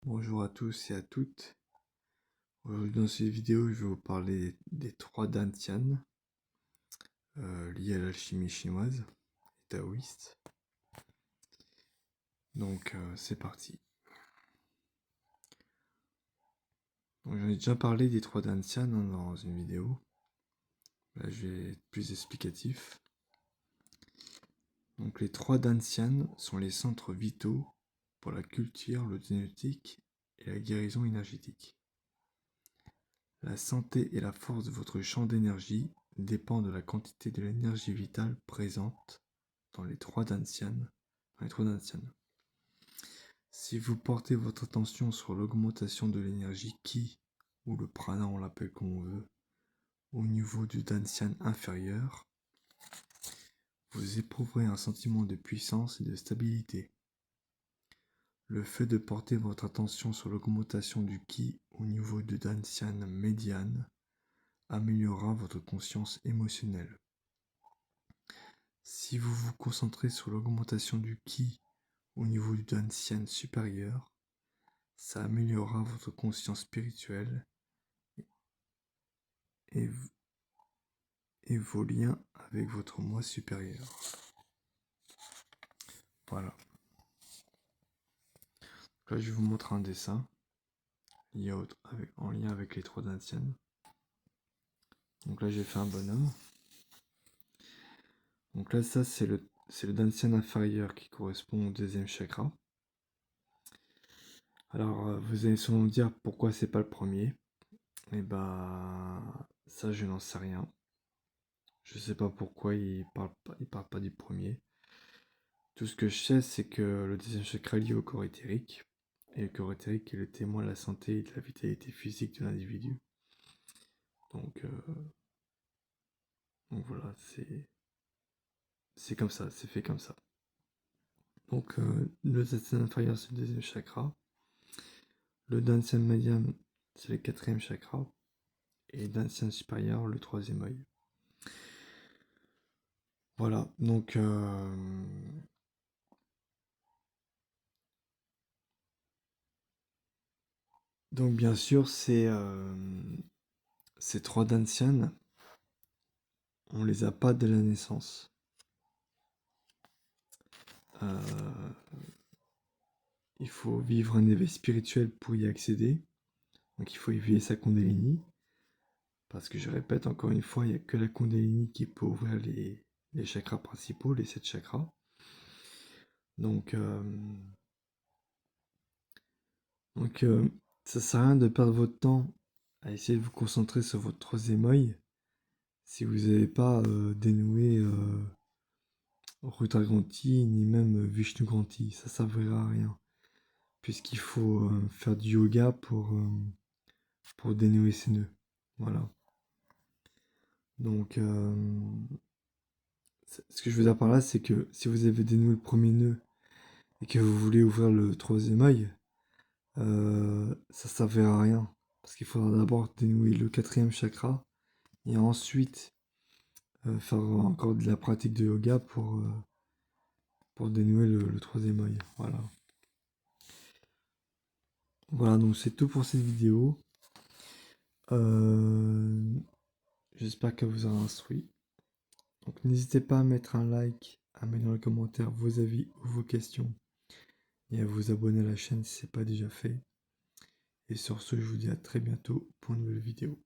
Bonjour à tous et à toutes. Aujourd'hui dans cette vidéo, je vais vous parler des trois dantians liés à l'alchimie chinoise et taoïste. Donc c'est parti. Donc, j'en ai déjà parlé des trois dantians dans une vidéo. Là je vais être plus explicatif. Donc les trois dantians sont les centres vitaux pour la culture, le génétique et la guérison énergétique. La santé et la force de votre champ d'énergie dépendent de la quantité de l'énergie vitale présente dans les trois dantians. Si vous portez votre attention sur l'augmentation de l'énergie Qi, ou le prana, on l'appelle comme on veut, au niveau du dantian inférieur, vous éprouverez un sentiment de puissance et de stabilité. Le fait de porter votre attention sur l'augmentation du Qi au niveau du dantian médian améliorera votre conscience émotionnelle. Si vous vous concentrez sur l'augmentation du Qi au niveau du dantian supérieur, ça améliorera votre conscience spirituelle et vos liens avec votre moi supérieur. Voilà. Là, je vais vous montrer un dessin en lien avec les trois dantians. Donc là, j'ai fait un bonhomme. Donc là, ça, c'est le dantian inférieur qui correspond au deuxième chakra. Alors, vous allez sûrement me dire pourquoi c'est pas le premier. Et bah, ça, je n'en sais rien. Je sais pas pourquoi il parle pas du premier. Tout ce que je sais, c'est que le deuxième chakra est lié au corps éthérique. Et le corps éthérique est le témoin de la santé et de la vitalité physique de l'individu. Donc voilà, c'est comme ça, c'est fait comme ça. Donc le dantian inférieur, c'est le deuxième chakra. Le dantian médian, c'est le quatrième chakra. Et le dantian supérieur, le troisième œil. Voilà, donc bien sûr, ces trois dantians, on les a pas dès la naissance. Il faut vivre un éveil spirituel pour y accéder. Donc il faut éveiller sa Kundalini. Parce que je répète encore une fois, il n'y a que la Kundalini qui peut ouvrir les chakras principaux, les 7 chakras. Donc ça sert à rien de perdre votre temps à essayer de vous concentrer sur votre troisième œil si vous n'avez pas dénoué Rudra-Granti ni même Vishnu-Granti. Ça ne servira à rien. Puisqu'il faut faire du yoga pour dénouer ces nœuds. Voilà. Donc, ce que je veux dire par là, c'est que si vous avez dénoué le premier nœud et que vous voulez ouvrir le troisième œil, ça ne servira à rien. Parce qu'il faudra d'abord dénouer le quatrième chakra et ensuite faire encore de la pratique de yoga pour dénouer le troisième œil. Voilà. Voilà, donc c'est tout pour cette vidéo. J'espère qu'elle vous a instruit. Donc n'hésitez pas à mettre un like, à mettre dans les commentaires vos avis ou vos questions et à vous abonner à la chaîne si ce n'est pas déjà fait. Et sur ce, je vous dis à très bientôt pour une nouvelle vidéo.